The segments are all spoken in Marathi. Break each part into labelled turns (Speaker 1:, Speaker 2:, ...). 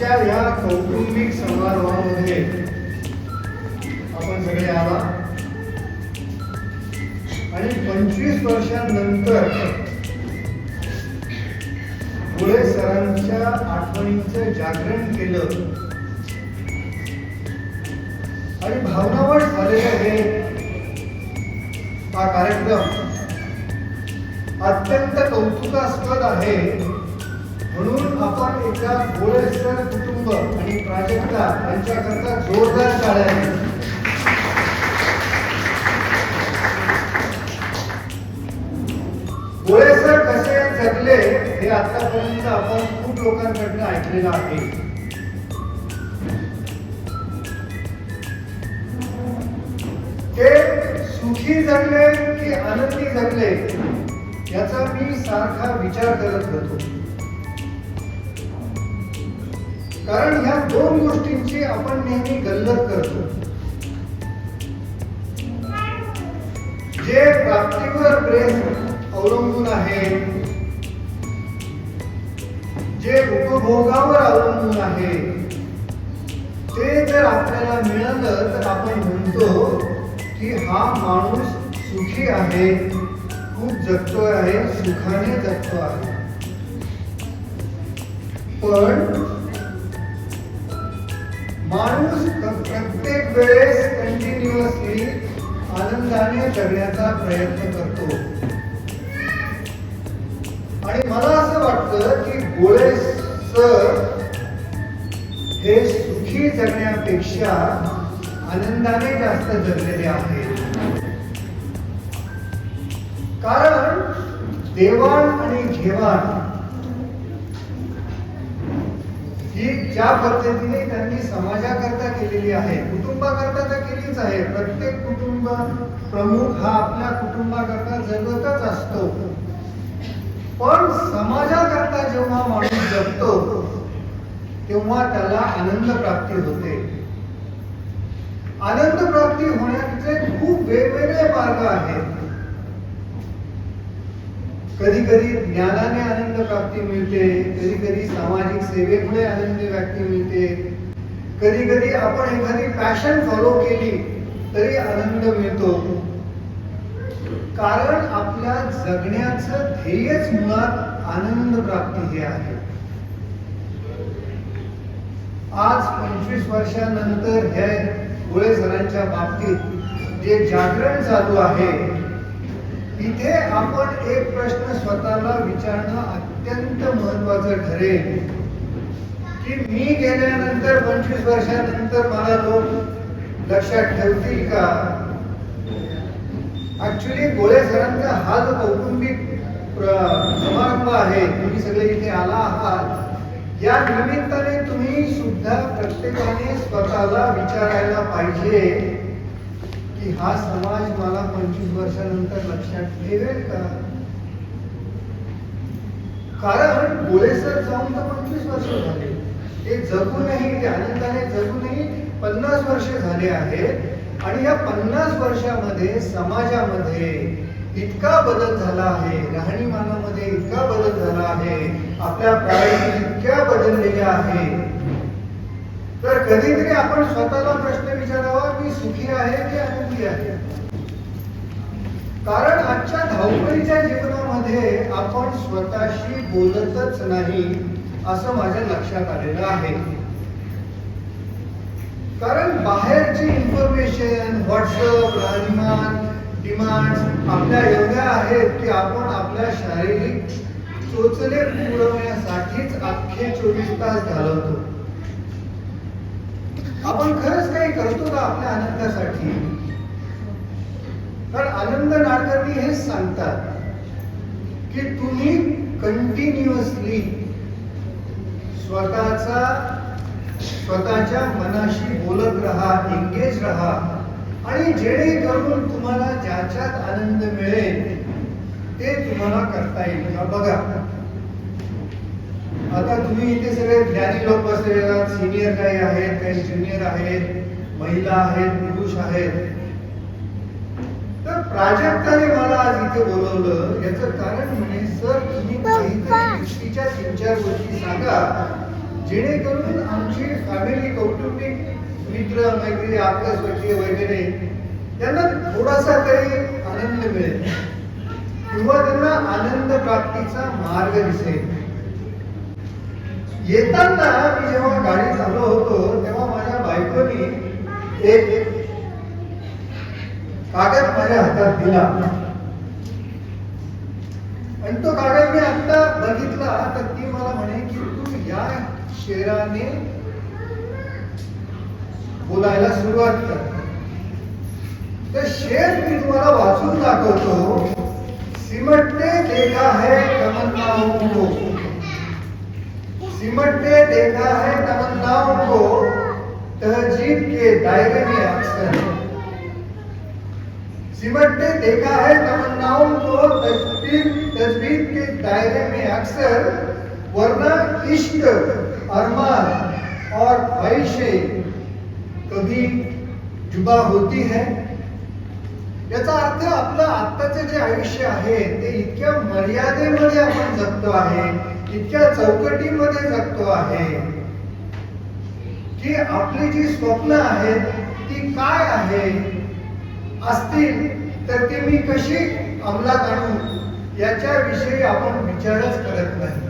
Speaker 1: आजच्या या कौटुंबिक समारोहामध्ये आपण सगळे आला आणि 25 वर्षांनंतर गोळे सरांच्या आठवणींचं जागरण केलं आणि भावनावश झालेलं हे हा कार्यक्रम अत्यंत कौतुकास्पद आहे. म्हणून आपण एका गोळेसर कुटुंब आणि प्राजक्ता यांच्याकरता जोरदार टाळ्या. गोळेसर कसे जगले हे आतापर्यंत आपण खूप लोकांकडून ऐकलेलं आहे. ते सुखी जगले की आनंदी जगले याचा मी सारखा विचार करत होतो. कारण ह्या दोन गोष्टींची आपण नेहमी गल्लत करतो. जे प्राप्तीवर प्रेम अवलंबून आहे, जे उपभोगावर अवलंबून आहे, ते जर आपल्याला मिळालं तर आपण म्हणतो की हा माणूस सुखी आहे, खूप जगतो आहे, सुखाने जगतो आहे. पण माणूस प्रत्येक वेळेस कंटिन्युअसली आनंदाने जगण्याचा प्रयत्न करतो. आणि मला असं वाटतं की गोळे सर हे सुखी जगण्यापेक्षा आनंदाने जास्त जगलेले आहेत. कारण देवाण आणि घेवाण ही ज्या पद्धतीने त्यांनी समाजाकरता केलेली आहे, कुटुंबाकरता तर केलीच आहे. प्रत्येक कुटुंब प्रमुख हा आपल्या कुटुंबाकरता जगतच असतो. पण समाजाकरता जेव्हा माणूस जगतो तेव्हा त्याला आनंद प्राप्ती होते. आनंद प्राप्ती होण्याचे खूप वेगवेगळे मार्ग आहेत. कधी कधी ज्ञानाने आनंद प्राप्ती मिळते, कधी कधी सामाजिक सेवेमुळे आनंद प्राप्ती मिळते, कधी कधी आपण एखादी पॅशन फॉलो केली तरी आनंद मिळतो. कारण आपल्या जगण्याचं ध्येयच मुळात आनंद प्राप्ती हे आहे. आज 25 वर्षांनंतर हे गोळे सरांच्या बाबतीत जे जागरण चालू आहे, इथे आपण एक प्रश्न स्वतःला विचारणं अत्यंत महत्वाचं ठरेल की मी गेल्यानंतर 25 वर्षांनंतर मला लोक लक्षात ठेवतील का? ऍक्च्युली गोळे सरांचा हा जो कौटुंबिक समारंभ आहे, तुम्ही सगळे इथे आला आहात, या निमित्ताने तुम्ही सुद्धा प्रत्येकाने स्वतःला विचारायला पाहिजे की हा समाज मला 25 वर्षानंतर लक्षात ठेवेल का? कारण गोळेसर जाऊन तर 25 वर्ष झाले, ते जगूनही, ते आनंदाने जगूनही 50 वर्ष झाले आहेत. आणि या 50 वर्षामध्ये समाजामध्ये इतका बदल झाला आहे, राहणीमानामध्ये इतका बदल झाला आहे, आपल्या प्रायोरिटी इतक्या बदललेल्या आहेत. तर कधीतरी आपण स्वतःला प्रश्न विचारावा, मी सुखी आहे की आनंदी आहे? कारण आजच्या धावपळीच्या जीवनामध्ये आपण स्वतःशी बोलतच नाही असं माझ्या लक्षात आलेलं आहे. कारण बाहेरची इन्फॉर्मेशन, व्हॉट्सअप, राहणीमान, डिमांड आपल्या एवढ्या आहेत की आपण आपल्या शारीरिक चोचले पुरवण्यासाठीच अख्खे 24 तास घालवतो. आपण खरंच काही करतो का आपल्या आनंदासाठी? तर आनंद नाडकर्णी हेच सांगतात की तुम्ही कंटिन्युअसली स्वतःच्या मनाशी बोलत राहा, एंगेज राहा, आणि जेणेकरून तुम्हाला ज्याच्यात आनंद मिळेल ते तुम्हाला करता येईल. बघा, आता तुम्ही इथे सगळे ज्ञानी लोक बसलेले आहात, सिनियर काही आहेत, काही ज्युनियर आहेत, महिला आहेत, पुरुष आहेत. तर प्राजक्ताने मला आज इथे बोलवलं याचं कारण म्हणजे, सर तुम्ही काहीतरी युक्तीच्या 3-4 गोष्टी सांगा जेणेकरून आमची फॅमिली, कौटुंबिक मित्र मैत्री, आपल्या स्वकीय वगैरे त्यांना थोडासा तरी आनंद मिळेल किंवा त्यांना आनंद प्राप्तीचा मार्ग दिसेल. येताना मी जेव्हा गाडी चालवत होतो तेव्हा माझ्या बायकोनी एक कागद माझ्या हातात दिला आणि तो कागद मी आता बघितला तर ती मला म्हणे की तू या शेराने बोलायला सुरुवात कर. तर शेर मी तुम्हाला वाचून दाखवतो. सिमटते देखा है तमन्नाओं को, सिमटते देखा है तमन्नाओं को, तहजीब के दायरे में अक्सर, सिमटते देखा है तमन्नाओं को तजबीब के दायरे में अक्सर, वरना इश्क, अरमान और ख्वाहिशें कभी जुबा होती है. याचा अर्थ आपलं आत्ताचे जे आयुष्य आहे ते इतक्या मर्यादेमध्ये आपण जगतो आहे, इतक्या चौकटीमध्ये जगतो आहे की आपली जी स्वप्न आहेत ती काय आहे, असतील तर ती मी कशी अंमलात आणू याच्याविषयी आपण विचारच करत नाही.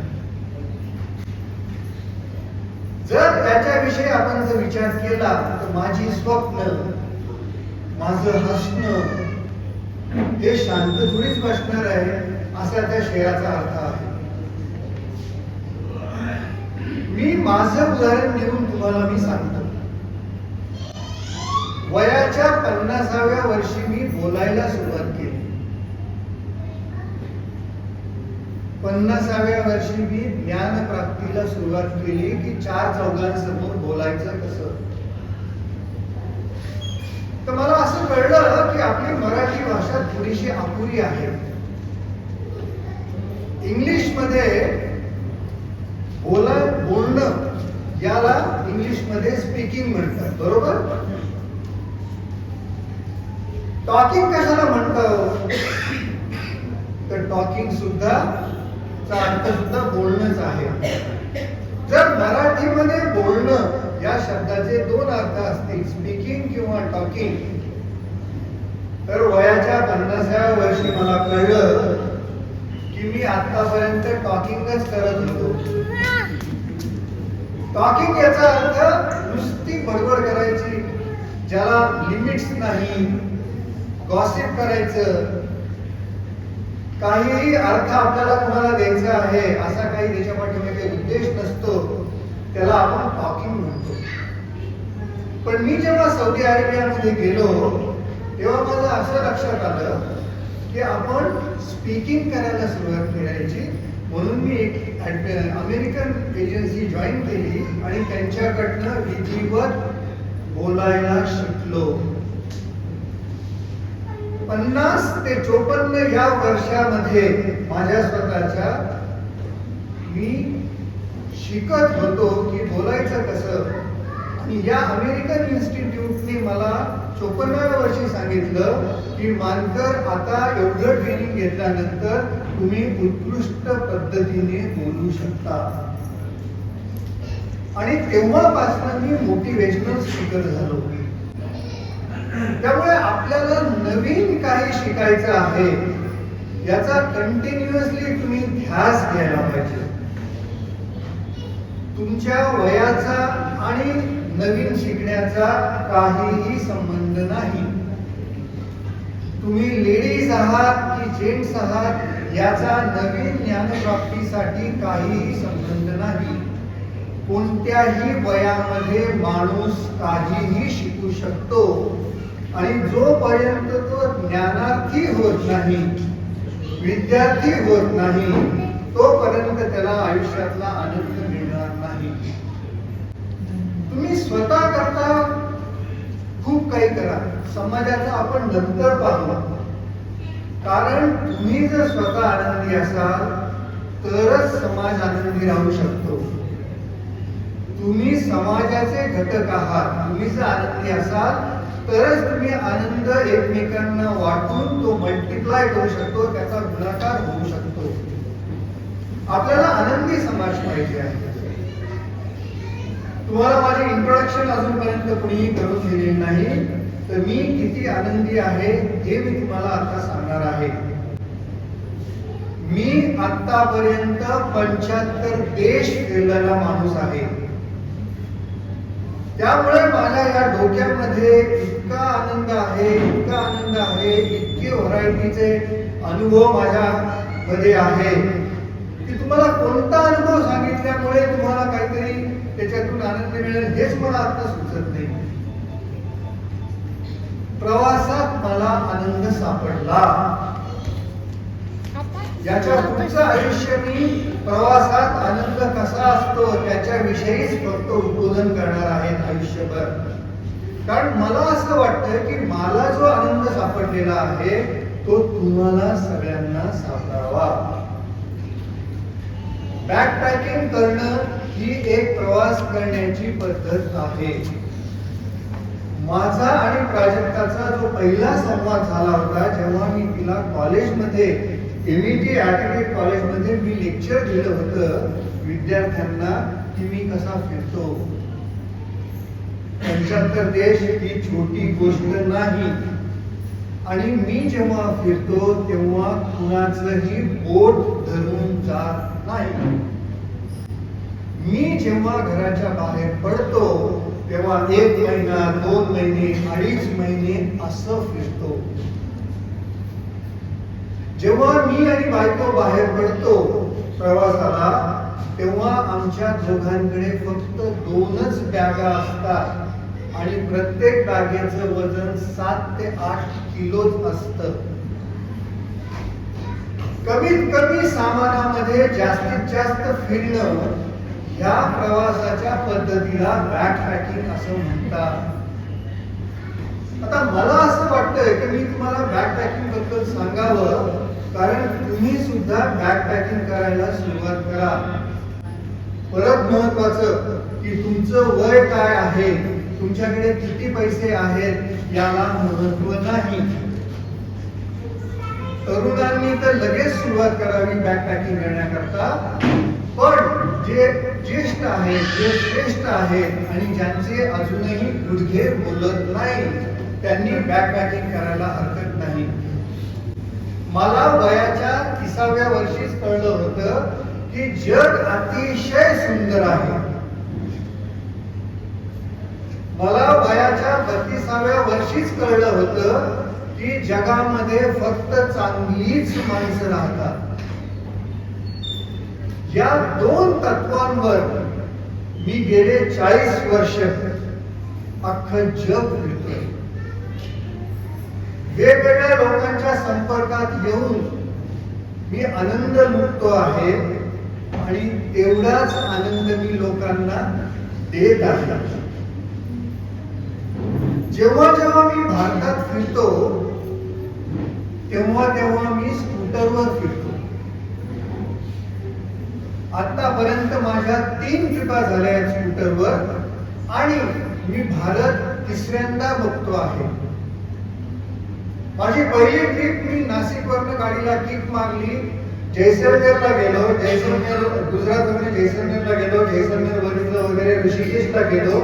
Speaker 1: जर याच्याविषयी आपण जर विचार केला तर माझी स्वप्न, माझं हसणं हे शांत थोडीच बसणार आहे असा त्या शेराचा अर्थ आहे. मी माझं उदाहरण देऊन तुम्हाला मी सांगतो. वयाच्या 50व्या वर्षी मी बोलायला सुरुवात केली. 50व्या वर्षी मी ज्ञानप्राप्तीला सुरुवात केली की 4 चौघांसमोर बोलायचं कसं. तर मला असं कळलं की आपली मराठी भाषा थोडीशी अपुरी आहे. इंग्लिश मध्ये बोलणं याला इंग्लिश मध्ये स्पीकिंग म्हणतात, बरोबर. टॉकिंग कशाला म्हणतात तर टॉकिंग सुद्धा चा अर्थ सुद्धा बोलणंच आहे. जर मराठीमध्ये बोलणं या शब्दाचे 2 अर्थ असतील, स्पीकिंग किंवा टॉकिंग, तर वयाच्या 50व्या वर्षी मला कळलं की मी आतापर्यंत टॉकिंगच करत होतो. टॉकिंग याचा अर्थ नुसती बडबड करायची, ज्याला लिमिट्स नाही, गॉसिप करायचं, काहीही अर्थ आपल्याला कोणाला द्यायचा आहे असा काही त्याच्या पाठीमागे उद्देश नसतो, त्याला आपण टॉकिंग म्हणतो. पण मी जेव्हा सौदी अरेबियामध्ये गेलो तेव्हा माझं असं लक्षात आलं की आपण स्पीकिंग करायला सुरुवात करायची. म्हणून मी एक अमेरिकन एजन्सी जॉईन केली आणि त्यांच्याकडनं विधिवत बोलायला शिकलो. 50 ते 54 या वर्षामध्ये माझ्या स्वतःच्या मी शिकत होतो की बोलायचं कसं. आणि या अमेरिकन इन्स्टिट्यूटने मला 54व्या वर्षी सांगितलं की मानकर आता एवढं ट्रेनिंग घेतल्यानंतर तुम्ही उत्कृष्ट पद्धतीने बोलू शकता. आणि तेव्हापासून मी मोटिवेशनल स्पीकर झालो. त्यामुळे आपल्याला नवीन काही शिकायचं आहे याचा कंटिन्युअसली तुम्ही ध्यास घ्यायला पाहिजे. तुमच्या वयाचा आणि नवीन शिकण्याचा काहीही संबंध नाही. तुम्ही लेडीज आहात की जेंट्स आहात याचा नवीन ज्ञानप्राप्तीसाठी काहीही संबंध नाही. कोणत्याही वयामध्ये माणूस काहीही शिकू शकतो आणि जोपर्यंत तो ज्ञानार्थी होत नाही, विद्यार्थी होत नाही, तोपर्यंत त्याला आयुष्यातला आनंद मिळणार नाही. तुम्ही स्वतः करता खूप काही करा, समाजाचं आपण नंतर पाहू. कारण तुम्ही जर स्वतः आनंदी असाल तरच समाज आनंदी राहू शकतो. तुम्ही समाजाचे घटक आहात. तुम्ही जर आनंदी असाल तरच तुम्ही आनंद एकमेकांना वाटून तो मल्टिप्लाय करू शकतो, त्याचा गुणाकार होऊ शकतो. आपल्याला आनंदी समाज पाहिजे आहे. तुम्हाला माझे इंट्रोडक्शन अजूनपर्यंत कुणीही करून दिले नाही, तर मी किती आनंदी आहे हे मी तुम्हाला आता सांगणार आहे. मी आतापर्यंत 75 देश फिरलेला माणूस आहे. त्यामुळे माझ्या या डोक्यामध्ये इतका आनंद आहे, इतका आनंद आहे, इतके व्हरायटीचे अनुभव माझ्या मध्ये आहे की तुम्हाला कोणता अनुभव सांगितल्यामुळे तुम्हाला काहीतरी त्याच्यातून आनंद मिळेल हेच मला आता सुचत नाही. प्रवासात मला आनंद सापडला. याच्या पुढचं आयुष्य मी प्रवासात आनंद कसा असतो त्याच्याविषयीच फक्त उद्बोधन करणार आहे आयुष्यभर. कारण मला असं वाटतं की मला जो आनंद सापडलेला आहे तो तुम्हाला सगळ्यांना सापडावा. बॅकपॅकिंग करणं ही एक प्रवास करण्याची पद्धत आहे. माझा आणि प्राजक्ताचा जो पहिला संवाद झाला होता जेव्हा मी तिला कॉलेजमध्ये MIT ॲग्रीगेट कॉलेजमध्ये मी लेक्चर दिलं होतं विद्यार्थ्यांना की मी कसा फिरतो. 75 देश ही छोटी गोष्ट नाही आणि मी जेव्हा फिरतो तेव्हा कुणाचंही बोट धरून जात नाही. मी जेव्हा घराच्या बाहेर पडतो तेव्हा 1 महिना 2 महिने 2.5 महिने असं फिरतो. जेव्हा मी आणि बायको बाहेर पडतो प्रवासाला तेव्हा आमच्या दोघांकडे फक्त 2च बॅगा असतात आणि प्रत्येक बॅगेचं वजन 7 ते 8 किलोच असतं. कमीत कमी सामानामध्ये जास्तीत जास्त फिरणं ह्या प्रवासाच्या पद्धतीला बॅकपॅकिंग असं म्हणतात. आता मला असं वाटतंय की मी तुम्हाला बॅकपॅकिंग बद्दल सांगावं कारण तुम्ही सुद्धा बॅकपॅकिंग करायला सुरुवात करा. परत महत्वाचं की तुमचं वय काय आहे, तुमच्याकडे किती पैसे आहेत याला महत्व नाही. तरुणांनी तर लगेच सुरुवात करावी बॅकपॅकिंग करण्याकरता, पण जे ज्येष्ठ आहेत, जे श्रेष्ठ आहेत आणि ज्यांचे अजूनही गुडघे बोलत नाही त्यांनी बॅकपॅकिंग करायला हरकत नाही. मला वयाच्या 30व्या वर्षीच कळलं होतं की जग अतिशय सुंदर आहे. मला वयाच्या 32व्या वर्षीच कळलं होतं की जगामध्ये फक्त चांगलीच माणसं राहतात. या 2 तत्वांवर मी गेले 40 वर्ष अख्खं जग फिरतोय. वेगवेगळ्या लोकांच्या संपर्कात येऊन मी आनंद लुटतो आहे आणि तेवढाच आनंद मी लोकांना देत आहे. जेव्हा जेव्हा मी भारतात फिरतो तेव्हा तेव्हा मी स्कूटरवर फिरतो. आतापर्यंत माझ्या 3 ट्रिपा झाल्या आहेत स्कूटरवर आणि मी भारत 3ऱ्यांदा बघतो आहे. माझी पहिली ट्रिप मी नाशिकवरनं गाडीला किक मारली, जैसलमेरला गेलो, गुजरातवरून जैसलमेरला गेलो, जैसलमेर बघितलं वगैरे, ऋषिकेशला गेलो,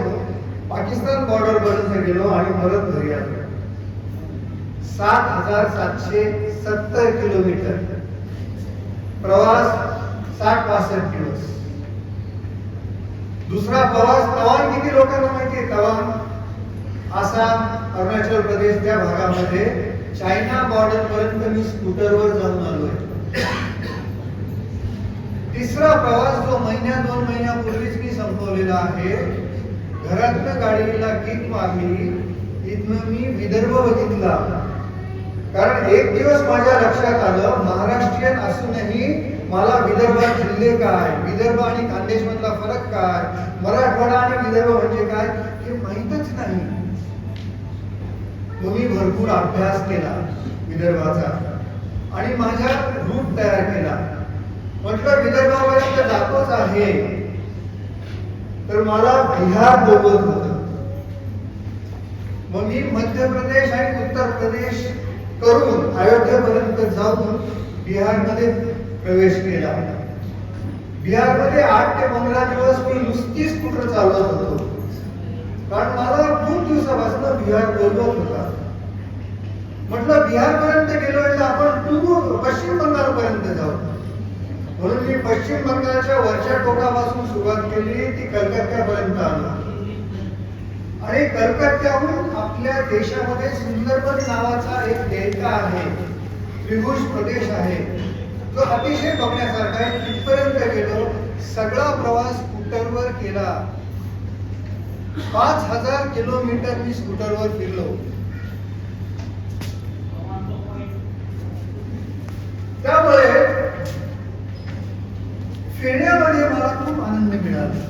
Speaker 1: पाकिस्तान बॉर्डर पर्यंत गेलो आणि परत घरी आलो. 7,770 किलोमीटर प्रवास, 60-62 दिवस. दुसरा प्रवास तवांग किती लोकांना माहितीये? तवांग, आसाम, अरुणाचल प्रदेश त्या भागामध्ये चायना बॉर्डर पर्यंत मी स्कूटरवर जाऊन आलोय. तिसरा प्रवास जो 1-2 महिन्यापूर्वीच मी संपवलेला आहे. घरातनं गाडीला किक मारली, इथनं मी विदर्भ बघितला. कारण एक दिवस माझ्या लक्षात आलं महाराष्ट्रीयन असूनही मला विदर्भात जिल्हे काय, विदर्भ आणि खानदेश मधला फरक काय, मराठवाडा आणि विदर्भ म्हणजे काय हे माहीतच नाही. मी भरपूर अभ्यास केला विदर्भाचा आणि माझा रूट तयार केला. म्हटलं विदर्भापर्यंत जातोच आहे तर मला बिहार बोलत होतं. मग मी मध्य प्रदेश आणि उत्तर प्रदेश करून अयोध्येपर्यंत जाऊन बिहारमध्ये प्रवेश केला. बिहारमध्ये 8 ते 15 दिवस मी नुसती स्कूटर चालवत होतो, कारण मला खूप दिवसापासून बिहार बोलवत होता. म्हटलं बिहारपर्यंत गेलो तर आपण पश्चिम बंगालपर्यंत जाऊ. म्हणून मी पश्चिम बंगालच्या वरच्या टोकापासून सुरुवात केली, ती कलकत्त्यापर्यंत आलो. आणि कलकत्त्याहून आपल्या देशामध्ये सुंदरबन नावाचा एक डेल्टा आहे, त्रिभुज प्रदेश आहे, जो अतिशय बघण्यासारखा आहे. तिथपर्यंत गेलो. सगळा प्रवास स्कूटरवर केला. 5000 किलोमीटर मी स्कूटरवर फिरलो. त्यामुळे फिरण्यामध्ये मला खूप आनंद मिळाला.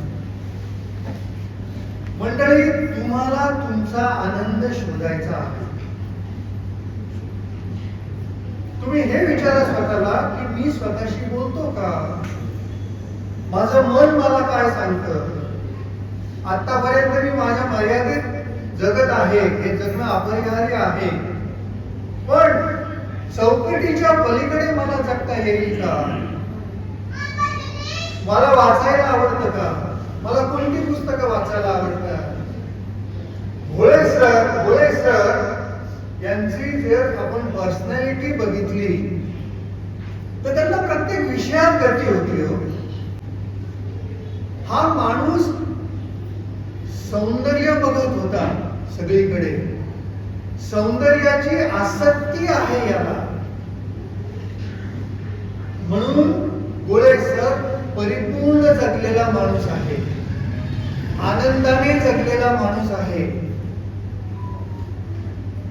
Speaker 1: मंडळी, तुम्हाला तुमचा आनंद शोधायचा आहे. तुम्ही हे विचारा स्वतःला की मी स्वतःशी बोलतो का? माझं मन मला काय सांगतं? आतापर्यंत मी माझ्या मर्यादेत जगत आहे, हे जगणं अपरिहार्य आहे, पण चौकटीच्या पलीकडे मला जगता येईल का? मला वाचायला आवडतं का? मला कोणती पुस्तकं वाचायला आवडतात? भोळे सर यांची जर आपण पर्सनॅलिटी बघितली तर त्यांना प्रत्येक विषयात गती होती. हा माणूस सौंदर्य बघत होता सगळीकडे. सौंदर्याची आसक्ती आहे याला. म्हणून भोळे सर परिपूर्ण जगलेला माणूस आहे, आनंदाने जगलेला माणूस आहे.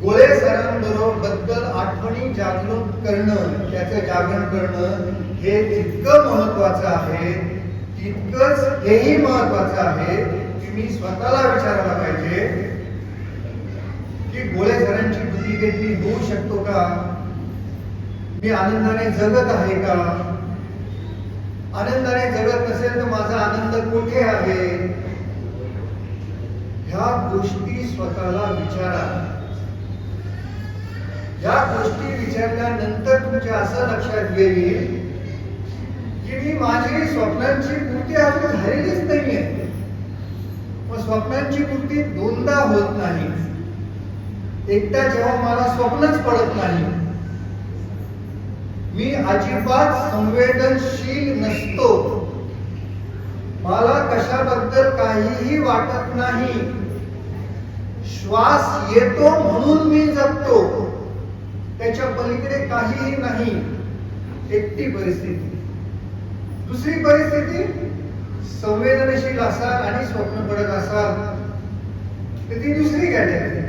Speaker 1: भोळे सरांबद्दल आठवणी जागृत करणं, त्याचं जागरण करणं हे तितकं महत्वाचं आहे, तितकंच हेही महत्वाचं आहे की मी स्वतःला विचारायला पाहिजे की भोळे सरांची डुप्लिकेट मी होऊ शकतो का? मी आनंदाने जगत आहे का? आनंदाने जगत नसेल तर माझा आनंद कुठे आहे? ह्या गोष्टी स्वतःला विचारा. या गोष्टी विचारल्यानंतर तुमच्या असं लक्षात येईल की मी माझी स्वप्नांची पूर्ती अजून झालेलीच नाहीये. मग स्वप्नांची पूर्ती दोनदा होत नाही. एकदा जेव्हा मला स्वप्नच पडत नाही, मी अजिबात संवेदनशील नसतो, मला कशाबद्दल काहीही वाटत नाही, श्वास येतो म्हणून मी जगतो, त्याच्या पलीकडे काहीही नाही. एकटी परिस्थिती. दुसरी परिस्थिती, संवेदनशील असाल आणि स्वप्न पडत असाल तर ती दुसरी कॅटेगरी.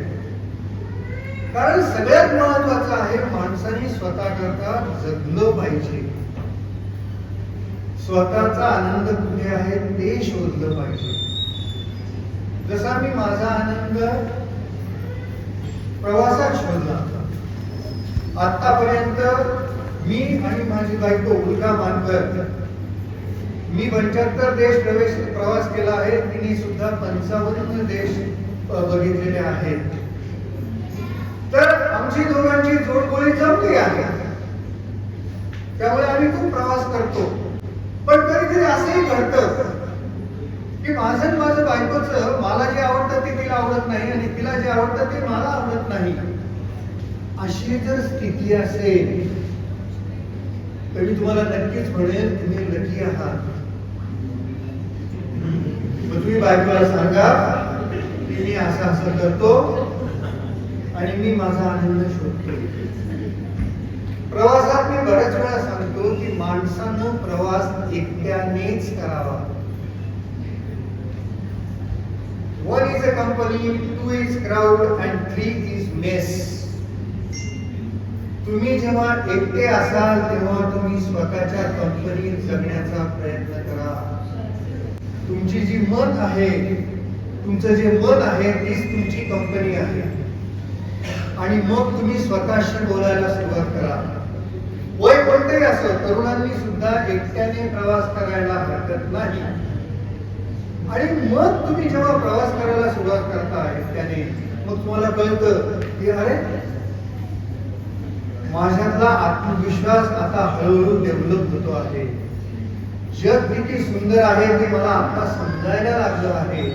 Speaker 1: कारण सगळ्यात महत्वाचं आहे माणसाने स्वतः करता जगलं पाहिजे. स्वतःचा आनंद कुठे आहे ते शोधलं पाहिजे. जसा मी माझा आनंद प्रवासात शोधला. आतापर्यंत मी आणि माझी बायको उल्का मानकर, मी 75 देश प्रवास केला आहे, तिने सुद्धा 55 देश बघितलेले आहेत. तर आमची दोघांची जोडगोळी जमली आहे, त्यामुळे आम्ही खूप प्रवास करतो. पण कधी कधी असंही घडतं की माझं बायकोचं मला जे आवडतं ते तिला आवडत नाही आणि तिला जे आवडतं ते मला आवडत नाही. अशी जर स्थिती असेल तर मी तुम्हाला नक्कीच म्हणेल तुम्ही लकी आहात. मग तुम्ही बायकोला सांगा की मी असं करतो आणि मी माझा आनंद शोधतो. प्रवासात मी बऱ्याच वेळा सांगतो की माणसानं प्रवास एकट्यानेच करावा. 1 is a company, 2 is crowd and 3 is mess. तुम्ही जेव्हा एकटे असाल तेव्हा तुम्ही स्वतःच्या कंपनीत जगण्याचा प्रयत्न करा. तुमची जी मन आहे, तुमचं जे मन आहे तीच तुमची कंपनी आहे. आणि मग तुम्ही स्वतःशी बोलायला सुरुवात करा. वय कोणतेही असो, तरुणांनी सुद्धा एकट्याने प्रवास करायला हरकत नाही. आणि मग तुम्ही जेव्हा प्रवास करायला सुरुवात करता एकट्याने, मग तुम्हाला कळतं की अरे माझ्यातला आत्मविश्वास आता हळूहळू डेव्हलप होतो आहे. जग किती सुंदर आहे ते मला आता समजायला लागलं आहे.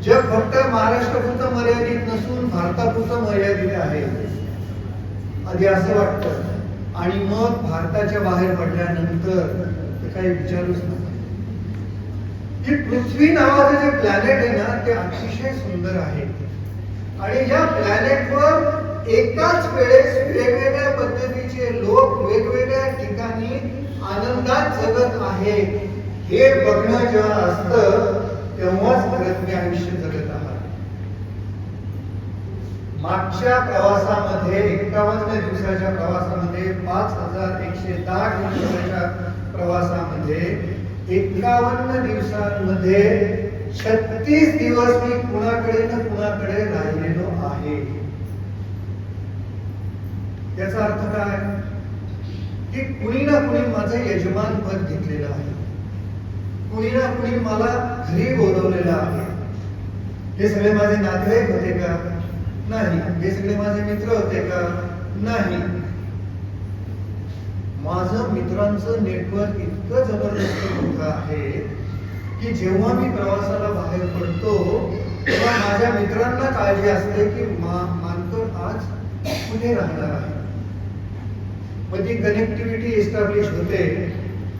Speaker 1: जग फक्त महाराष्ट्रापुरतं मर्यादित नसून भारतापुरतं मर्यादित आहे. आधी असं वाटतं आणि मग भारताच्या बाहेर पडल्यानंतर ते काही विचारूच नका. ही पृथ्वी नावाचं जे प्लॅनेट आहे ना ते अतिशय सुंदर आहे आणि या प्लॅनेटवर एकाच वेळेस वेगवेगळ्या पद्धतीचे लोक वेगवेगळ्या ठिकाणी आनंदात जगत आहे. हे बघणं जेव्हा असतं तेव्हाच खरं तुम्ही आयुष्य जगत आहात. मागच्या प्रवासामध्ये 51 दिवसाच्या प्रवासामध्ये 5110 किलोमीटरच्या प्रवासामध्ये 51 दिवसांमध्ये 36 दिवस मी कुणाकडे ना कुणाकडे राहिलेलो आहे. याचा अर्थ काय की कुणी ना कुणी माझं यजमान पद घेतलेलं आहे. कुणी ना कुणी मला घरी बोलवलेलं आहे. हे सगळे माझे नातेवाईक होते का? नाही. हे सगळे माझे मित्र होते का? नाही. माझं मित्रांचं नेटवर्क इतकं जबरदस्त मोठं आहे की जेव्हा मी प्रवासाला बाहेर पडतो तेव्हा माझ्या मित्रांना काळजी असते की मानकर आज कुठे राहणार आहे. मग ती कनेक्टिव्हिटी एस्टॅब्लिश होते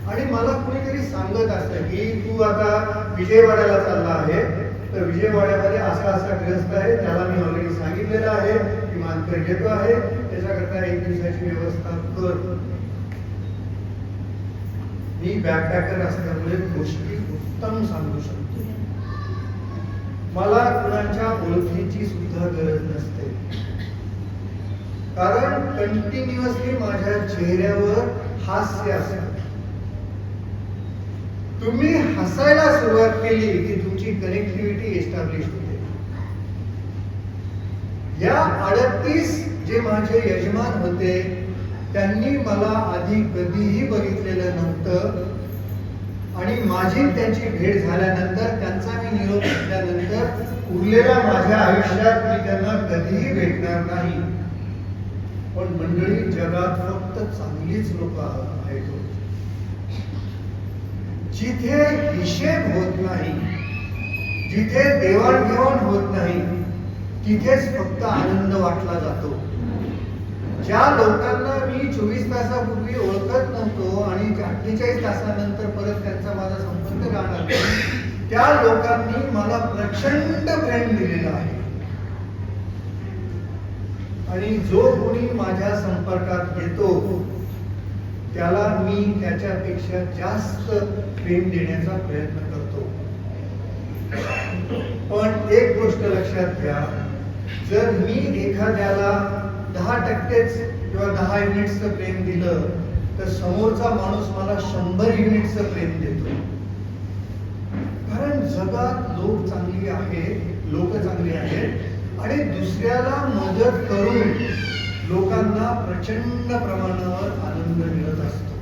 Speaker 1: आणि मला कुणीतरी सांगत असतं की तू आता विजयवाड्याला चालला आहे तर विजयवाड्यामध्ये असा असा ग्रस्त आहे, त्याला मी ऑलरेडी सांगितलेलं आहे की मानकर घेतो आहे, त्याच्याकरता 1 दिवसाची व्यवस्था कर. मी बॅकपॅकर असल्यामुळे गोष्टी उत्तम सांगू शकतो. मला कुणाच्या ओळखीची सुद्धा गरज नसते कारण कंटिन्युअसली माझ्या चेहऱ्यावर हास्य असतं. तुम्ही हसायला सुरुवात केली की तुमची कनेक्टिव्हिटी एस्टॅब्लिश होते. या 38 जे माझे यजमान होते त्यांनी मला आधी कधीही बघितलेलं नव्हतं आणि माझी त्यांची भेट झाल्यानंतर त्यांचा मी निरोप घेतल्यानंतर उरलेल्या माझ्या आयुष्यात मी त्यांना कधीही भेटणार नाही. पण मंडळी जगात फक्त चांगलीच लोक आहेत. जिथे हिशेब होत नाही, जिथे देवाणघेवाण होत नाही तिथेच फक्त आनंद वाटला जातो. ज्या लोकांना मी 24 तासापूर्वी ओळखत नव्हतो आणि 48 तासानंतर परत त्यांचा माझा संपर्क राहणार नाही त्या लोकांनी मला प्रचंड प्रेम दिलेलं आहे. आणि जो कोणी माझ्या संपर्कात येतो त्याला मी त्याच्यापेक्षा जास्त प्रेम देण्याचा प्रयत्न करतो. पण एक गोष्ट लक्षात घ्या, जर मी एखाद्याला 10% किंवा 10 युनिट्सचं प्रेम दिलं तर समोरचा माणूस मला 100 युनिट्सचं प्रेम देतो. कारण जगात लोक चांगली आहेत, लोक चांगली आहेत आणि दुसऱ्याला मदत करून लोकांना प्रचंड प्रमाणावर आनंद मिळत असतो.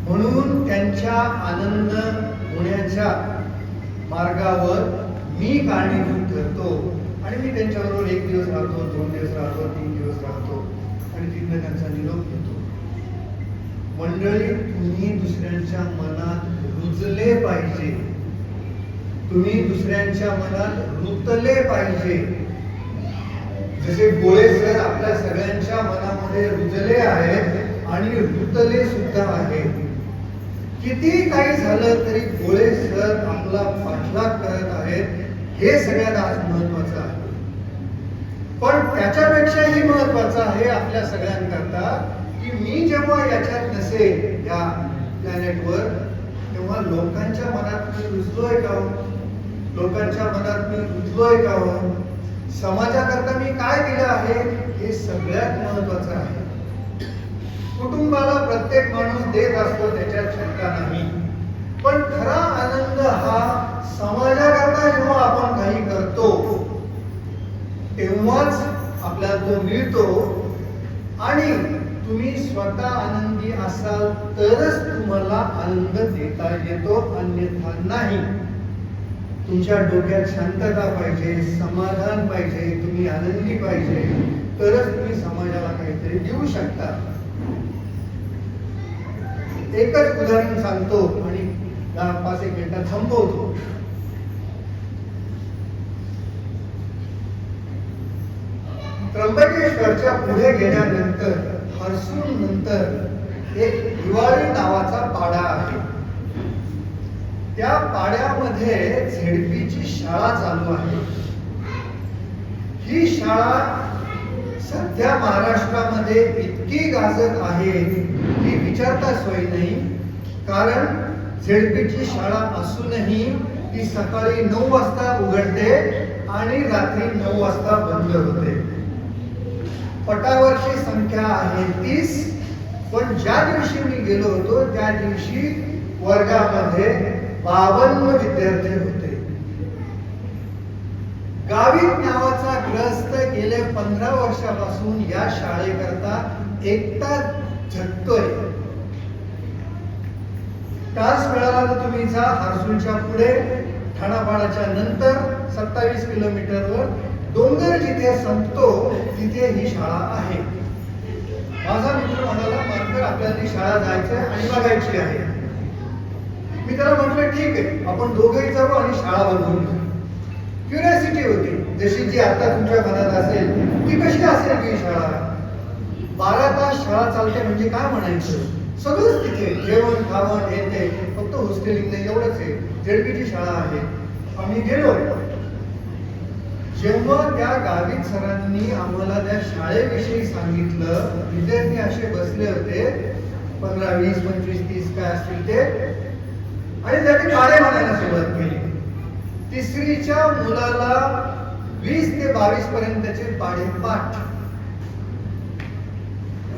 Speaker 1: म्हणून त्यांच्या आनंद होण्याच्या मार्गावर मी कारणीभूत ठरतो आणि मी त्यांच्याबरोबर 1 दिवस राहतो, 2 दिवस राहतो, 3 दिवस राहतो आणि तिथनं त्यांचा निरोप घेतो. मंडळी, तुम्ही दुसऱ्यांच्या मनात रुजले पाहिजे. तुम्ही दुसऱ्यांच्या मनात रुतले पाहिजे. जसे गोळे सर आपल्या सगळ्यांच्या मनामध्ये रुजले आहेत आणि रुतले सुद्धा आहेत. किती काही झालं तरी गोळे सर आपला पाठलाग करत आहेत, हे सगळ्यात आज महत्वाचं आहे. पण त्याच्यापेक्षाही महत्वाचं आहे आपल्या सगळ्यांकरता की मी जेव्हा याच्यात नसेल या प्लॅनेटवर तेव्हा लोकांच्या मनात मी रुजलोय का हो? लोकांच्या मनात मी रुजलोय का हो? समाजाकरता मी काय दिलं आहे हे सगळ्यात महत्वाचं आहे. कुटुंबाला प्रत्येक माणूस देत असतो, त्याच्यात शंका नाही. पण खरा आनंद हा समाजाकरता जेव्हा आपण काही करतो तेव्हाच आपल्याला तो मिळतो. आणि तुम्ही स्वतः आनंदी असाल तरच तुम्हाला आनंद देता येतो, अन्यथा नाही. तुमच्या डोक्यात शांतता पाहिजे, समाधान पाहिजे, तुम्ही आनंदी पाहिजे, तरच तुम्ही समाजाला काहीतरी देऊ शकता. एकच उदाहरण सांगतो आणि 5-1 मिनिटात संपवतो. त्र्यंबकेश्वरच्या पुढे गेल्यानंतर हर्सूल नंतर एक दिवाळी नावाचा पाडा आहे. त्या पाड्यामध्ये झेडपीची शाळा चालू आहे. ही शाळा सध्या महाराष्ट्रामध्ये इतकी गाजत आहे की विचारता सोय नाही. कारण झेडपीची शाळा असूनही ती सकाळी 9 वाजता उघडते आणि रात्री 9 वाजता बंद होते. पटावरची संख्या आहे 30. पण ज्या दिवशी मी गेलो होतो त्या दिवशी वर्गामध्ये 52 विद्यार्थी होते. गावित नावाचा ग्रस्त गेले 15 वर्षापासून या शाळेकरता एकटा झटतोय. तास मिळाला तर तुम्ही जा. हर्सूलच्या पुढे ठाणापाडाच्या नंतर 27 किलोमीटरवर डोंगर जिथे संपतो तिथे ही शाळा आहे. माझा मित्र म्हणाला, मात्र आपल्याला ती शाळा जायचं आणि बघायची आहे. मी त्याला म्हटलं ठीक आहे, आपण दोघेही जाऊ आणि शाळा बघून घेऊ. क्युरियोसिटी होती, जशी जी आता तुमच्या मनात असेल ती कशी असेल ही शाळा. 12 तास शाळा चालते म्हणजे काय म्हणायचं. सगळंच तिथे जेवण खावण हे ते, फक्त हॉस्टेलिंग नाही एवढंच आहे. झेडपीची शाळा आहे. आम्ही गेलो. जेव्हा त्या गावित सरांनी आम्हाला त्या शाळेविषयी सांगितलं, विद्यार्थी असे बसले होते 15, 20, 25, 30 काय असतील ते, आणि त्यांनी पाढे म्हणायला सुरुवात केली. 3रीच्या मुलाला 20 ते 22 पर्यंतचे पाढे पाठ.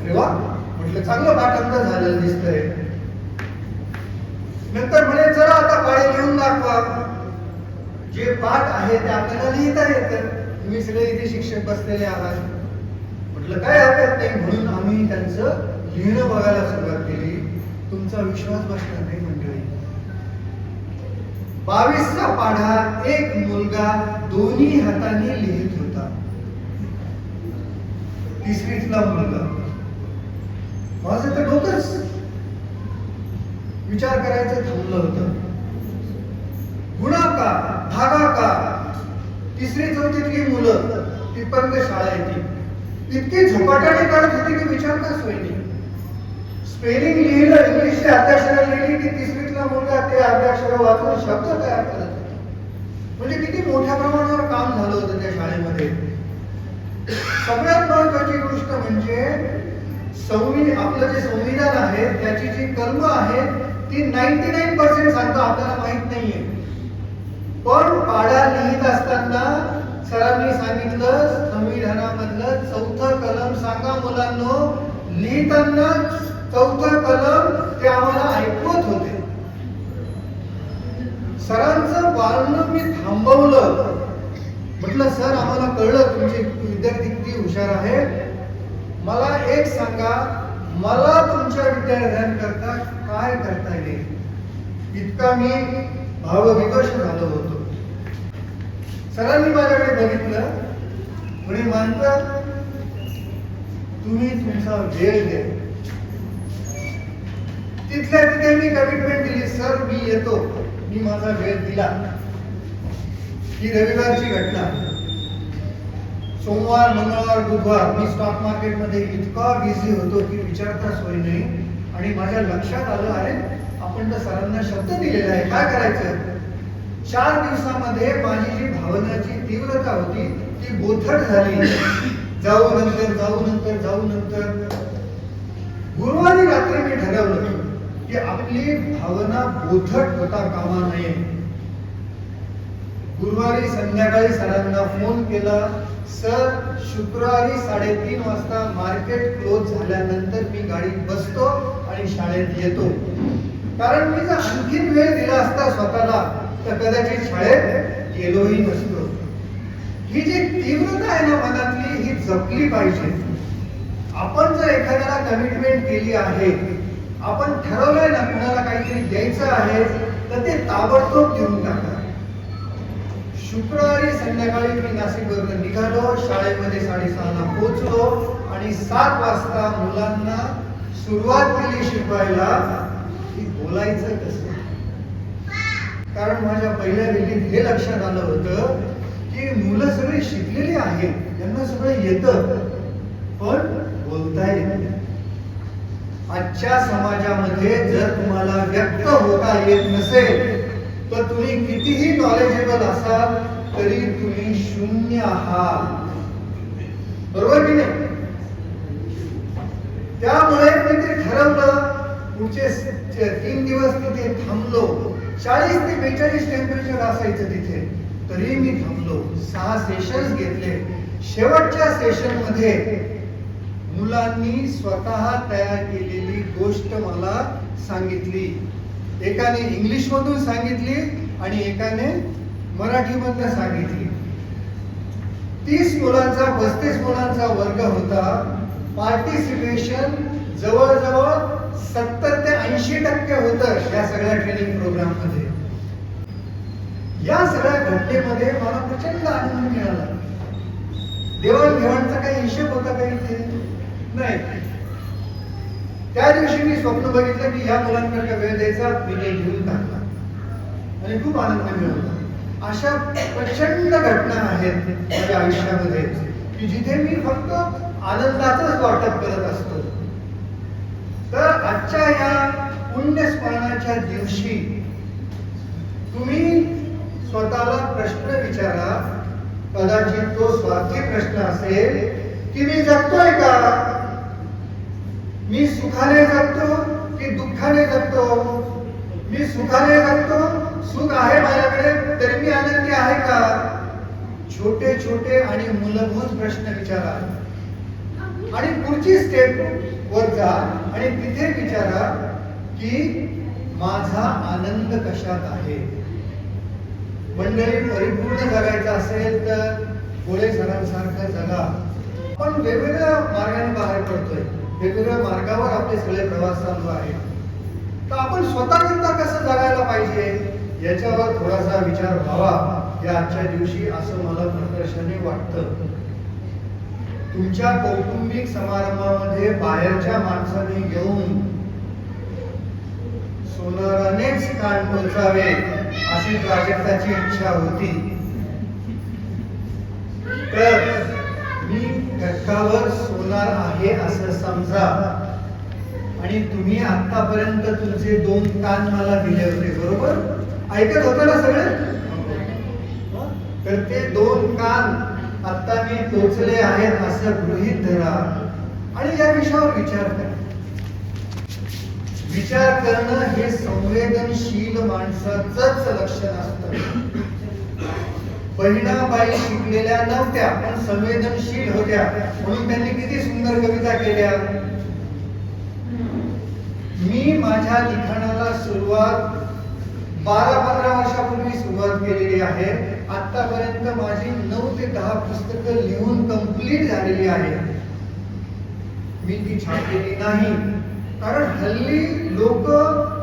Speaker 1: अरे वा, म्हटलं चांगलं पाठांतर झालेलं दिसतंय. नंतर म्हणे चला आता पाढे लिहून दाखवा. जे पाठ आहे ते आपल्याला लिहिता येतं. तुम्ही सगळे इथे शिक्षक बसलेले आहात. म्हटलं काय हरकत नाही. म्हणून आम्ही त्यांचं लिहिणं बघायला सुरुवात केली. तुमचा विश्वास बसणार नाही मंडळी. 22चा पाढा एक मुलगा दोन्ही हातांनी लिहित होता. 3रीतला मुलगा. माझं तर डोकंच विचार करायचं थांबलं होतं. गुणाकार, भागाकार. 3री 4थीतली मुलं तिथपर्यंत शाळा येते. इतकी झपाट्याने काढत होती की विचार का सोय नाही. स्पेलिंग लिहिलं, इंग्लिशची अध्याक्षरं लिहिली की 3रीतला मुलगा ते अध्याक्षरं वाचून शब्द तयार करत होता. म्हणजे किती मोठ्या प्रमाणावर काम झालं होतं त्या शाळेमध्ये. सगळ्यात महत्वाची गोष्ट म्हणजे आपलं जे संविधान आहे त्याची जी कलमं आहेत ती 99% सांगतो आपल्याला माहित नाहीये. पण पाढा लिहित असताना सरांनी सांगितलं, संविधानामधलं 4थं कलम सांगा मुलांनो. लिहिताना 4थं कलम ते आम्हाला ऐकवत होते. सरांचं वारणं मी थांबवलं. म्हटलं सर आम्हाला कळलं तुमचे विद्यार्थी किती हुशार आहे. मला एक सांगा, मला तुमच्या विद्यार्थ्यांकरता काय करता येईल. इतका मी भावविवश झालो होतो. सरांनी माझ्याकडे बघितलं. म्हणे मानकर तुम्ही तुमचा वेळ द्या. तिथल्या तिथे मी कमिटमेंट दिली. सर मी येतो. मी माझा वेळ दिला. ही रविवारची घटना. सोमवार, मंगळवार, बुधवार मी स्टॉक मार्केटमध्ये इतका बिझी होतो की विचारता सोय नाही. आणि माझ्या लक्षात आलं, अरे आपण तर सरांना शब्द दिलेला आहे, काय करायचं. 4 दिवसामध्ये माझी जी भावनाची तीव्रता होती ती बोथट झाली. जाऊ नंतर. गुरुवारी रात्री मी ठरवलं की आपली भावना बोथट होता कामा नये. गुरुवारी संध्याकाळी सरांना फोन केला. सर शुक्रवारी 3:30 वाजता मार्केट क्लोज झाल्यानंतर मी गाडीत बसतो आणि शाळेत येतो. कारण मी जर आणखीन वेळ दिला असता स्वतःला तर कदाचित शाळेत गेलोही नसतो. ही जी तीव्रता आहे ना मनातली, ही जपली पाहिजे. आपण जर एखाद्याला कमिटमेंट केली आहे, आपण ठरवलंय ना कुणाला काहीतरी द्यायचं आहे, तर ते ताबडतोब देऊन टाका. शुक्रवारी संध्याकाळी मी नाशिकवरून निघालो. शाळेमध्ये 6:30ला पोहोचलो आणि 7 वाजता मुलांना सुरुवात केली शिकवायला. की बोलायचं कसं. कारण माझ्या पहिल्या भेटीत हे लक्षात आलं होतं की मुलं सगळी शिकलेली आहेत, त्यांना सगळं येतं, पण बोलता येत नाही. आजच्या समाजामध्ये जर तुम्हाला व्यक्त होता येत नसेल तर तुम्ही कितीही नॉलेजेबल असाल तरी तुम्ही शून्य आहात. बरोबर की नाही? त्यामुळे मी ते ठरवलं. पुढचे 3 दिवस तिथे थांबलो. 40 ते 42 टेम्परेचर असायचं तिथे, तरी मी थांबलो. 6 सेशन्स घेतले. शेवटच्या सेशन मध्ये मुलांनी स्वतः तयार केलेली गोष्ट मला सांगितली. एकाने इंग्लिश मधून सांगितली आणि एकाने मराठीमधून सांगितली. 30 मुलांचा 35 मुलांचा वर्ग होता. पार्टिसिपेशन जवळजवळ 70 ते 80% होतं या सगळ्या ट्रेनिंग प्रोग्राम मध्ये. या सगळ्या घटनेमध्ये मला प्रचंड आनंद मिळाला. देवाणघेवाणचा काही हिशोब होता का इथे? नाही. त्या दिवशी मी स्वप्न बघितलं की या मुलांकडे वेळ द्यायचा, मी ते घेऊन टाकला आणि खूप आनंद मिळाला. अशा प्रचंड घटना आहेत माझ्या आयुष्यामध्ये की जिथे मी फक्त आनंदाचंच वाटप करत असतो. तर आजच्या या पुण्यस्मरणाच्या दिवशी तुम्ही स्वतःला प्रश्न विचारा. कदाचित तो स्वार्थी प्रश्न असेल की मी जगतोय का? मी सुखाने जगतो की दुःखाने जगतो? मी सुखाने जगतो, सुख आहे माझ्याकडे, तरी मी आनंदी आहे का? छोटे छोटे आणि मूलभूत प्रश्न विचारा आणि पुढची स्टेप वर जा आणि तिथे विचारा की माझा आनंद कशात आहे. मंडळी, परिपूर्ण जगायचं असेल तर भोळे सरांसारखं जगा. पण वेगवेगळ्या मार्गाने बाहेर पडतोय, वेगवेगळ्या मार्गावर आपले सगळे प्रवास चालू आहेत. तर आपण स्वतःकरता कसं जगायला पाहिजे याच्यावर थोडासा विचार व्हावा या आजच्या दिवशी, असं मला प्रकर्षाने वाटतं. तुमच्या कौटुंबिक समारंभामध्ये बाहेरच्या माणसाने येऊन सोनारानेच कान टोचावे अशी प्राजक्ताची इच्छा होती. तर मी घटकावर सोनार आहे असं समजा आणि तुम्ही आतापर्यंत तुमचे 2 कान मला दिले होते, बरोबर? ऐकत होता ना सगळे? तर ते 2 कान आता मी टोचले आहेत असं गृहीत धरा आणि या विषयावर विचार करा. विचार करणं हे संवेदनशील माणसाचंच लक्षण असतं. बहिणाबाई शिकलेल्या नव्हत्या पण संवेदनशील होत्या, म्हणून त्यांनी किती सुंदर कविता केल्या. मी माझ्या लिखाणाला सुरुवात 12-15 वर्षापूर्वी सुरुवात केलेली आहे. आतापर्यंत माझी 9 ते 10 पुस्तकं लिहून कंप्लीट झालेली आहे. मी ती छापलेली नाही, कारण हल्ली लोक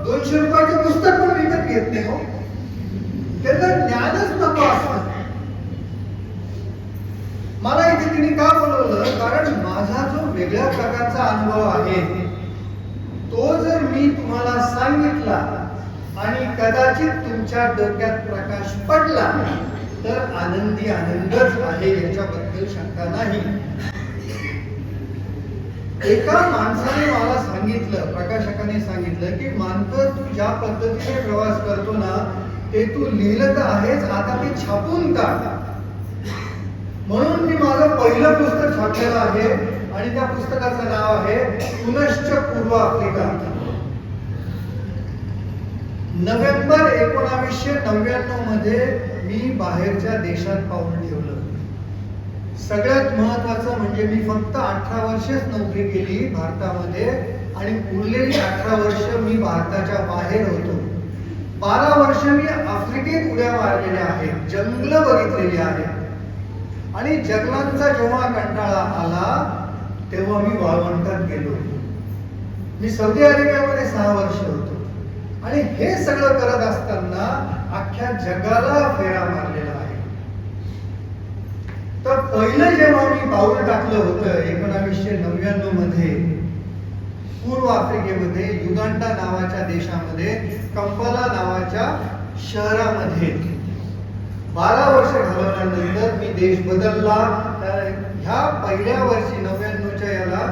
Speaker 1: 200 रुपयाचे पुस्तक पण विकत घेत नाही हो. त्यांना ज्ञानच नको असतं. मला इथे तिने का बोलवलं? कारण माझा जो वेगळ्या प्रकारचा अनुभव आहे तो जर मी तुम्हाला सांगितला आणि कदाचित तुमच्या डोक्यात प्रकाश पडला तर आनंदी आनंदच आहे, याच्याबद्दल शंका नाही. एका माणसाने मला सांगितलं, प्रकाशकाने सांगितलं की मानकर, तू ज्या पद्धतीने प्रवास करतो ना ते तू लिहिलं तर आहेच, आता ते छापून काढ. म्हणून मी माझं पहिलं पुस्तक छापलेलं आहे आणि त्या पुस्तकाचं नाव आहे पुनश्च पूर्व आफ्रिका. नोव्हेंबर 1999 मध्ये मी बाहेरच्या देशात पाऊल ठेवलं. सगळ्यात महत्वाचं म्हणजे मी फक्त 18 वर्षच नोकरी केली भारतामध्ये आणि उरलेली 18 वर्ष मी भारताच्या बाहेर होतो. 12 वर्ष मी आफ्रिकेत उड्या मारलेल्या आहेत, जंगलं बघितलेली आहेत आणि जंगलांचा जेव्हा कंटाळा आला तेव्हा मी वाळवंटात गेलो. मी सौदी अरेबियामध्ये 6 वर्ष होतो आणि हे सगळं करत असताना अख्ख्या जगाला फेरा मारलेला आहे. तर पहिलं जेव्हा मी पाऊल टाकलं होतं 1999 मध्ये, पूर्व आफ्रिकेमध्ये युगांडा नावाच्या देशामध्ये कंपाला नावाच्या शहरामध्ये 12 वर्ष घालवल्यानंतर मी देश बदलला. ह्या पहिल्या वर्षी 99च्या याला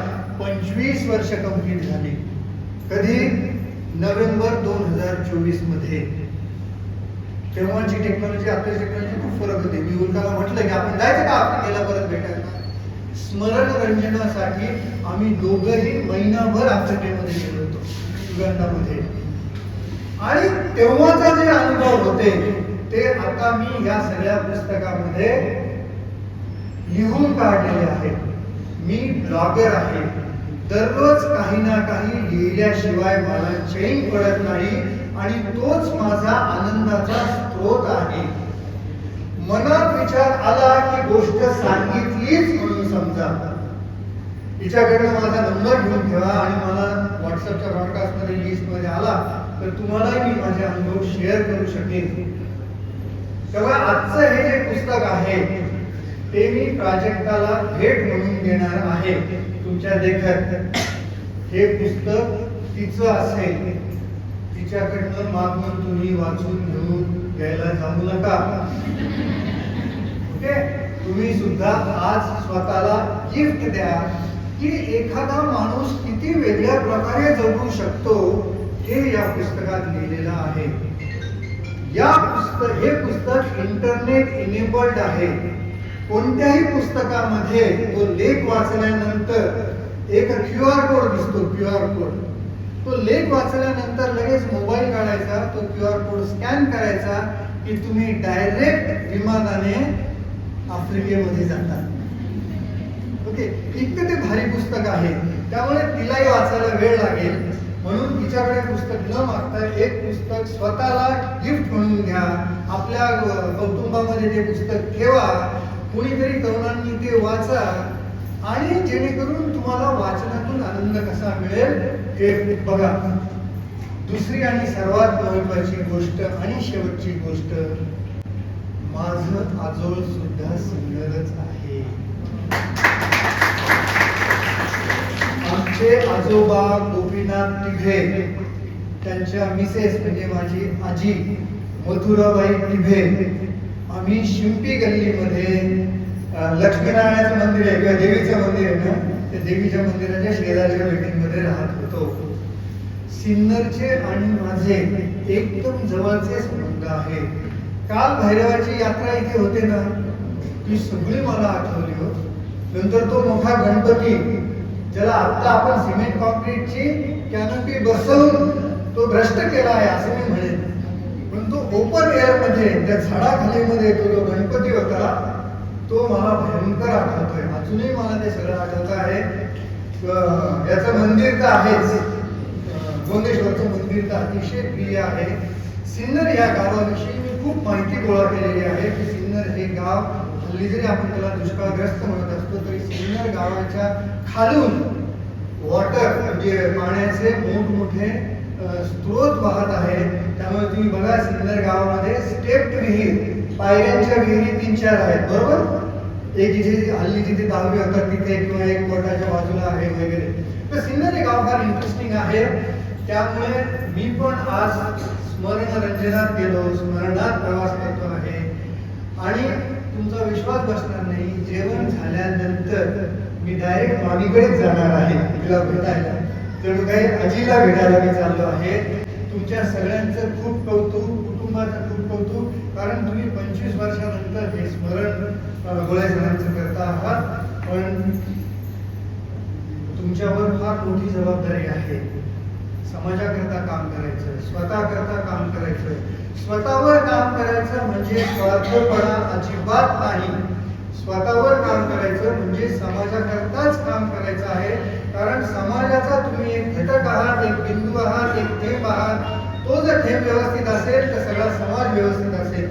Speaker 1: 25 वर्ष कंप्लीट झाली. कधी? नोव्हेंबर 2024 मध्ये. तेव्हाची टेक्नॉलॉजी आताची टेक्नॉलॉजी खूप फरक होते. मी उल्काला म्हटलं की आपण जायचं का आफ्रिकेला परत भेटायला. स्मरणरंजनासाठी आम्ही दोघंही महिनाभर आफ्रिकेमध्ये गेलो होतो, युगांडामध्ये. आणि तेव्हाचा जे अनुभव होते ते आता मी या सगळ्या पुस्तकामध्ये लिहून काढलेले आहेत. मी ब्लॉगर आहे. दररोज काही ना काही लिहिल्याशिवाय मला चैन पडत नाही आणि तोच माझा आनंदाचा स्रोत आहे. मनात विचार आला की गोष्ट सांगितलीच म्हणून समजा. हिच्याकडनं माझा नंबर घेऊन ठेवा आणि मला व्हॉट्सअपच्या ब्रॉडकास्टमध्ये लिस्टमध्ये आला तर तुम्हालाही मी माझे अनुभव शेअर करू शकेन. तेव्हा आजचं हे जे पुस्तक आहे ते मी प्राजक्ताला भेट म्हणून देणार आहे तुमच्या देखत. हे पुस्तक तिचं असेल, तिच्याकडनं मागून तुम्ही वाचून घेऊन घ्यायला जाऊ नका. ओके, तुम्ही सुद्धा आज स्वतःला गिफ्ट द्या की एखादा माणूस किती वेगळ्या प्रकारे जगू शकतो हे या पुस्तकात लिहिलेलं आहे. हे पुस्तक इंटरनेट इनेबल्ड आहे. कोणत्याही पुस्तकामध्ये तो लेख वाचल्यानंतर एक QR कोड दिसतो, QR कोड. तो लेख वाचल्यानंतर लगेच मोबाईल काढायचा, तो QR कोड स्कॅन करायचा की तुम्ही डायरेक्ट विमानाने आफ्रिकेमध्ये जाता. ओके, इतकं ते भारी पुस्तक आहे. त्यामुळे तिलाही वाचायला वेळ लागेल म्हणून तिच्याकडे पुस्तक न मागता एक पुस्तक स्वतःला गिफ्ट म्हणून घ्या. आपल्या कौटुंबामध्ये ते पुस्तक ठेवा. कुणीतरी तरुणांनी ते वाचा आणि जेणेकरून तुम्हाला वाचनातून आनंद कसा मिळेल हे बघा. दुसरी आणि सर्वात महत्वाची गोष्ट आणि शेवटची गोष्ट, माझं आजोळ सुद्धा सिंगरच आहे. आमचे आजोबा गोपीनाथ तिघे, त्यांच्या मिसेस म्हणजे माझी आजी मथुराबाई तिघे, आम्ही शिंपी गल्लीमध्ये लक्ष्मीनारायणाचं मंदिर आहे किंवा देवीचं मंदिर आहे ना, त्या देवीच्या मंदिराच्या शेजारच्या बिल्डिंगमध्ये राहत होतो. सिन्नरचे आणि माझे एकदम जवळचे संबंध आहे. काल भैरवाची यात्रा इथे होते ना, ती सगळी मला आठवली हो. नंतर तो मोठा गणपती ज्याला आता आपण सिमेंट कॉन्क्रीटची कॅनोपी बसवून तो भ्रष्ट केला आहे असं मी म्हणेन, पण तो ओपन एअर मध्ये त्या झाडाखालीमध्ये तो गणपती होता, तो मला भयंकर आठवतोय. अजूनही मला ते सगळं आठवत आहे. याचं मंदिर तर आहेच, गोंदेश्वरचं मंदिर तर अतिशय प्रिय आहे. सिन्नर या गावाविषयी मी खूप माहिती गोळा केलेली आहे की सिन्नर हे गाव, हल्ली जरी आपण त्याला दुष्काळग्रस्त म्हणत असतो तरी सिन्नर गावाच्या खालून वॉटर म्हणजे पाण्याचे मोठमोठे स्त्रोत वाहत आहे. त्यामुळे तुम्ही बघा सिन्नर गावामध्ये स्टेप्ड विहीर, पायऱ्यांच्या विहिरी 3-4 आहेत बरोबर. एक जिथे हल्ली जिथे 10वी होतात तिथे किंवा एक कोर्टाच्या बाजूला आहे वगैरे. तर सिन्नर हे गाव फार इंटरेस्टिंग आहे. त्यामुळे मी पण आज स्मरणरंजनात गेलो, स्मरणात प्रवास करतो आहे आणि तुमचा विश्वास बसणार नाही, जेवण झाल्यानंतर मी डायरेक्ट मामीकडेच जाणार आहे तिला भेटायला. जणू काही आजीला भेटायला मी चाललो आहे. तुमच्या सगळ्यांचं खूप कौतुक, कुटुंबाचं खूप कौतुक, कारण तुम्ही 25 वर्षानंतर हे स्मरण गोळ्याचं करता आहात. पण तुमच्यावर फार मोठी जबाबदारी आहे. समाजाकरता काम करायचं, स्वतःकरता काम करायचं. स्वतःवर काम करायचं म्हणजे स्वार्थपणा अजिबात नाही. स्वतःवर काम करायचं म्हणजे समाजाकरताच काम करायचं आहे. कारण समाजाचा तुम्ही एक घटक आहात, एक बिंदू आहात, एक थेंब आहात. तो जर थेंब व्यवस्थित असेल तर सगळा समाज व्यवस्थित असेल.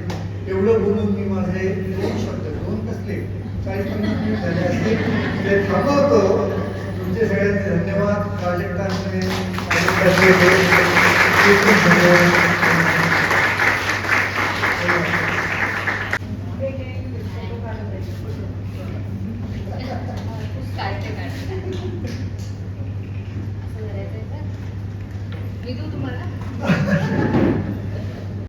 Speaker 1: एवढं बोलून मी माझे 2 शब्द, 2 कसले 40-50 मिनिट झाले असतील ते थांबवतो. तुमचे सगळ्यांचे धन्यवाद. प्राजक्तांचे
Speaker 2: मी देऊ तुम्हाला